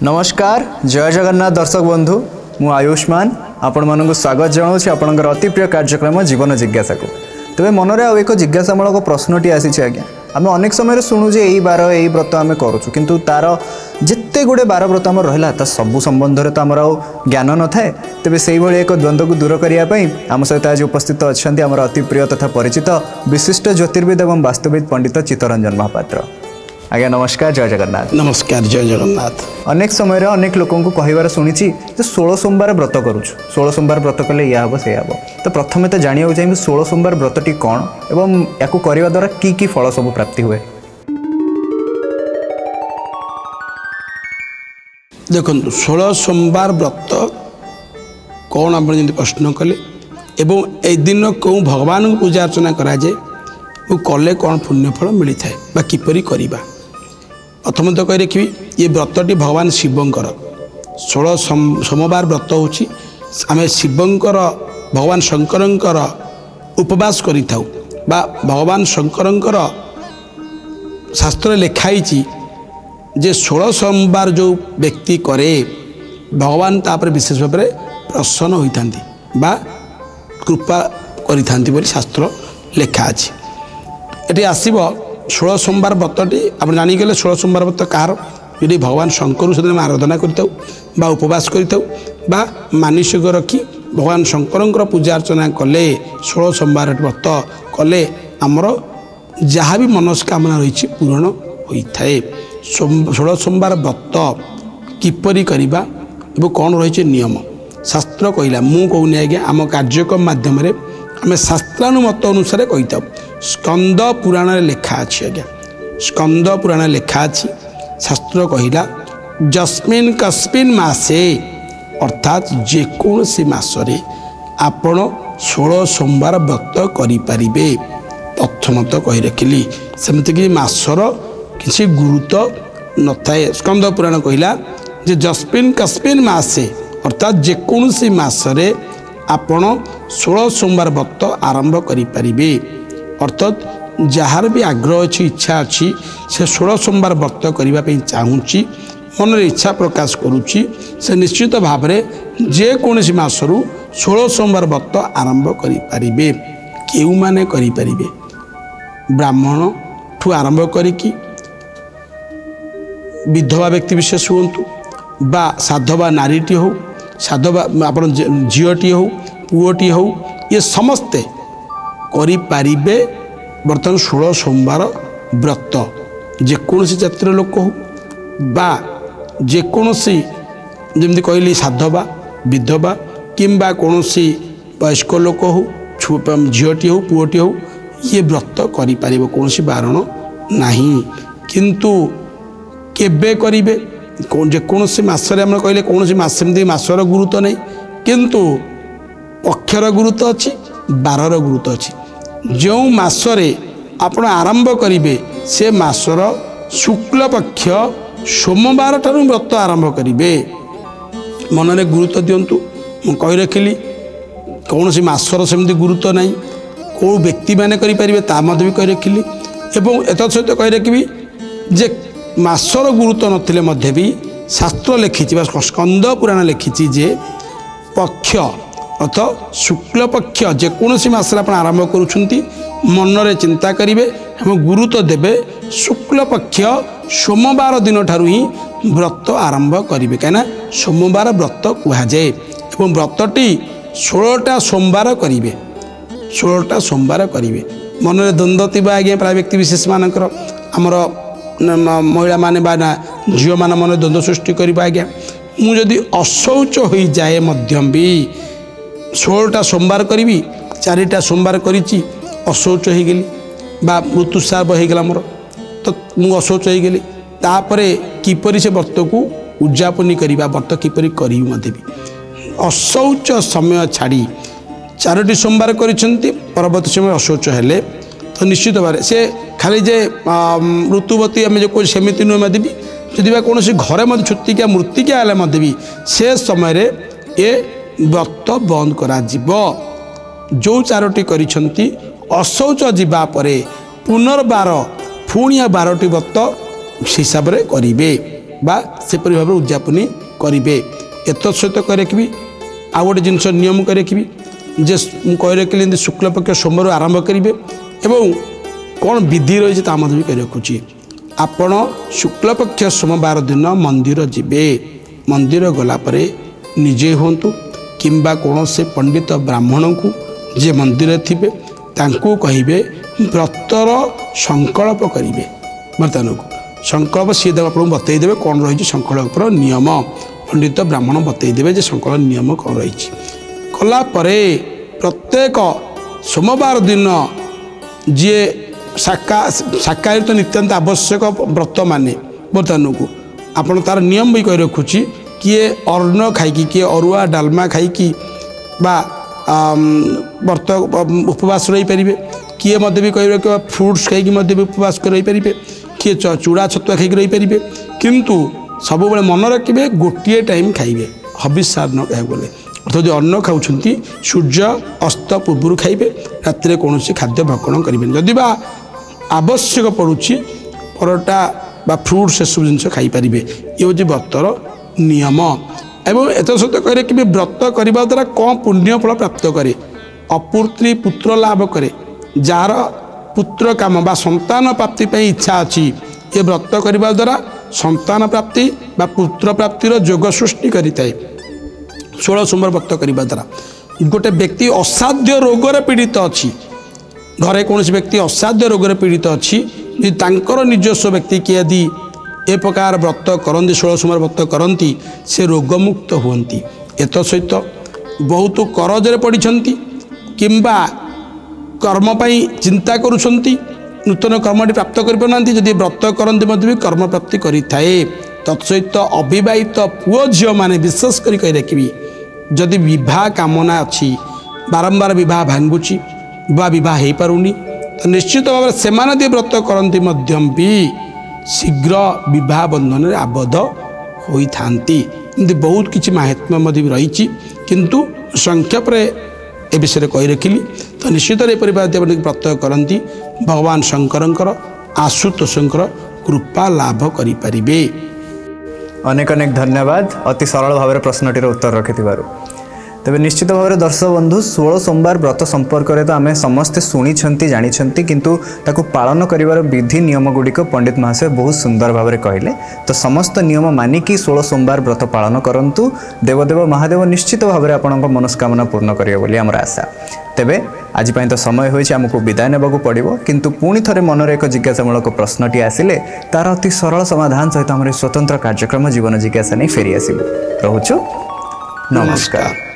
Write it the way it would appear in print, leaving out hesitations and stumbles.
नमस्कार जय जगन्नाथ दर्शक बंधु मु आयुष्मान आपण मानक स्वागत जनाऊँ आपणकर अति प्रिय कार्यक्रम जीवन जिज्ञासा को तेज मन में एक जिज्ञासामूलक प्रश्नटी आसी आज्ञा आम अनेक समय शुणुचे यही बार यही व्रत आम करूँ किंतु तार जिते गुड़े बार व्रत आम रहा सबू संबंध में तो आमर ज्ञान न थाए तेज से एक द्वंद्व को दूर करने आम सहित आज उपस्थित अच्छा आम अति प्रिय तथा परिचित विशिष्ट ज्योतिर्विद और वास्तुविद पंडित चित्तरंजन महापात्र। आज्ञा नमस्कार जय जगन्नाथ। नमस्कार जय जगन्नाथ। अनेक समय अनेक लोक कहबार शुणी 16 सोमवार व्रत करूँ 16 सोमवार व्रत कले या हम से हम तो प्रथम तो जानवा चाहिए 16 सोमवार व्रतटी कौन एवं या करने द्वारा की फल सब प्राप्ति हुए। देखो 16 सोमवार व्रत कौन आप प्रश्न कले एवं ए दिन कौ भगवान को पूजा अर्चना कराए वो कले कौन पुण्यफल मिलता है किपरि करिबा। प्रथम तो कही रखी ये व्रतटी भगवान शिवंकर 16 सोमवार व्रत होची आम शिवंकर भगवान शंकरंकर उपवास करि थाउ बा भगवान शंकरंकर शास्त्र लिखाई जे 16 सोमवार जो व्यक्ति करे भगवान तापर विशेष भाव में प्रसन्न होता बा कृपा करि शास्त्र लिखा अछि। ये आसब 16 सोमवार व्रतटी आप जानिगले 16 सोमवार व्रत कहार ये भगवान शंकर से आराधना करता उपवास करता मानसिक रखी भगवान शंकर पूजा अर्चना कले 16 सोमवार व्रत कले आमर जहाँ भी मनस्कामना रही पूरण होता है। 16 सोमवार व्रत किपरि करिबा एवं कौन रही नियम शास्त्र कहला मु कहूनी आज्ञा आम कार्यक्रम माध्यम आम शास्त्रानुमत अनुसार कहीता स्कंद पुराण लिखा अच्छी आज्ञा स्कंद पुराण लिखा अच्छी शास्त्र कहला जस्मिन कस्मिन मासे अर्थात जेकोसी मासरे आपण 16 सोमवार व्रत करिपारिबे। प्रथम तो कही रखिली सेमती कि मासर किसी गुरुत्व न थाए स्कंद पुराण कहला जे जस्मिन कस्मिन मासे अर्थात जेकोसी मासरे आपण 16 सोमवार व्रत आरंभ करिपारिबे। अर्थात जार भी आग्रह अच्छी इच्छा अच्छी से 16 सोमवार व्रत करने चाहूँगी मन इच्छा प्रकाश करुच्ची से निश्चित भाव में जेकोसी मासरू 16 सोमवार व्रत आरंभ करें। केउ माने करें ब्राह्मण ठू आरंभ करी विधवा व्यक्ति विशेष हूँ बा साधवा नारीटी हो साधवा आप झीटी हो पुओटी हो ये समस्ते करि पारिबे। बर्तमान 16 सोमवार व्रत जेकोसी जातिर लोक हो बा जेकोसी जमी कहली साधवा विधवा किंबा कौनसी वयस्क लोक हो झीटी हो पुओटी हो ये व्रत करि पारिबो कौनसी बारण नहीं। किंतु केबे करिबे जेकोसी मासरे हम कहले कौनसी मासमती मासर गुरुत्व नहीं किंतु पक्षर गुरुत्व अच्छी बारर गुरुत्व अच्छी। जो मासरे आपण आरंभ करेंगे से मासर शुक्ल पक्ष सोमवार ठारू व्रत आरंभ करेंगे। मन में गुरुत्व दिंतु कही रखिली कौन सी मासर सेमती गुरुत्व नहीं कौ व्यक्ति मैंने करें भी कही रखिली एवं एत सहित कही रखी जे मासर गुरुत्व नथिले भी शास्त्र लिखी स्कंद पुराण लिखी जे पक्ष अर्थात शुक्ल पक्ष जेकोसी मसरे आप आरंभ करुँच मन रे चिंता करेंगे हम गुरुत्व देवे शुक्ल पक्ष सोमवार दिन ठारू ही व्रत आरंभ करेंगे कहीं सोमवार व्रत कहुए और व्रतटी 16टा सोमवार करेंगे 16टा सोमवार करेंगे। मन में द्वंद्व थी आज्ञा प्राय व्यक्ति विशेष मानकर आमर महिला माने बा झील मान मन द्वंद्व सृष्टि कर आज्ञा मुझे अशौच हो जाए मध्यम भी 16टा सोमवार करी 4टा सोमवार करी अशौच हो गली बा ऋतुस्राव हो गला मोर तो मु अशौच हो गली तापर किपरि से व्रत को उद्यापन करवा व्रत किपरि करी भी अशौच समय छाड़ी 4टी सोमवार करिसेंती परवर्ती समय अशौच हेले तो निश्चित भाव से खाली जे ऋतुवती आम जो सेमती नुहे भी जदि कौन घरे छुतिका मृत्तिका हेले भी से समय ये व्रत बंद करा जो 4टी करिसेंती अशौच जीवा परे पुनर्बार पुणी 12टी व्रत हिसाब से करेंगे बा सेपरि भाव उद्यापनी करेंगे। एत सहित कह रखी आउ गोटे जिनस नियम कह रखी जे कह रखी शुक्लपक्ष सोमवार आरंभ करेंगे एवं कौन विधि रही भी कह रखुची आपण शुक्लपक्ष सोमवार दिन मंदिर जीवे मंदिर गलापर निजे हूँ किंबा कौन से पंडित ब्राह्मण को जे मंदिर थे कहे व्रतर संकल्प करेंगे बर्तमान को संकल्प सी आपको बतईदे कौन रही संकल्पर नियम पंडित ब्राह्मण बतईदे जे संकल्प नियम कौन रही कलापर प्रत्येक सोमवार दिन जी शाकाहारी तो नित्यांत आवश्यक व्रत माने बर्तमान को आप तार नियम भी कही रखुची किए अन्न खाई किए अरुआ डालमा खाई व्रत उपवास रही पारे किए भी कह रखे फ्रुट्स खाई भी उपवास रही पारे किए चूड़ा छतुआ खाई रही पारे किंतु सब मन रखिए गोटे टाइम खाइबे हबिष साधन कह गले अर्थात जो अन्न खाऊँ सूर्य अस्त पूर्व खाइबे रातिर कौन खाद्य भक्षण करेंगे जदि बा आवश्यक पड़ुछि परोटा बा फ्रुट से सब जिन खाईपारे ये हूँ व्रतर नियम एवं एत सहित कह कि व्रत करने द्वारा कौन पुण्य फल प्राप्त करे अपुत्री पुत्र लाभ करे जार पुत्र काम बा संतान प्राप्ति इच्छा अच्छी ये व्रत करने द्वारा संतान प्राप्ति बा पुत्र प्राप्तिर जोग सृष्टि करें 16 सोमवार व्रत करने द्वारा गोटे व्यक्ति असाध्य रोगर पीड़ित अच्छी घरे कौन व्यक्ति असाध्य रोगर पीड़ित अच्छी निजस्व व्यक्ति किए यदि ए प्रकार व्रत करती 16 सोमवार व्रत करती से रोगमुक्त हुंती एत सहित बहुत करजरे पड़ती किंबा कर्मपाई चिंता करुँच नूतन कर्मटी प्राप्त करना जदि व्रत करती भी कर्म प्राप्ति करें तत्सहित अविवाहित पुओ झील मैंने विशेष कर कही रखी जदि विवाह कामना अच्छी बारंबार विवाह भांगुची विवाह हो पारुनी तो निश्चित भाव से व्रत करती भी शीघ्र विवाह बंधन में आबद्ध होता बहुत किसी महात्म्य भी रही किंतु संक्षेप ए विषय कही रखिली तो निश्चित व्रत करती भगवान शंकर आशुतोषंकर कृपा लाभ करें। अनेक अनेक धन्यवाद अति सरल भाव प्रश्नटीर उत्तर रखिथिबारु। तेबे निश्चित भाव दर्शक बंधु 16 सोमवार व्रत संपर्क में तो आम समस्ते शुणी जानी किंतु ताकू पालन करिवार विधि नियम गुड़िक पंडित महाशय बहुत सुंदर भाव कहले तो समस्त नियम मानिकी 16 सोमवार व्रत पालन करंतु देवदेव महादेव निश्चित भाव में आपण मनस्कामना पूर्ण करिवे बोली आमर आशा। तेबे आज तो समय होइछि आमको विदाय नेबाकू पड़िबो किंतु पुणी थरे मनर एक जिज्ञासामूलक प्रश्नटी आसिले तार अति सरल समाधान सहित आमर स्वतंत्र कार्यक्रम जीवन जिज्ञासा नहीं फेरी आसिबो। रहुछु नमस्कार।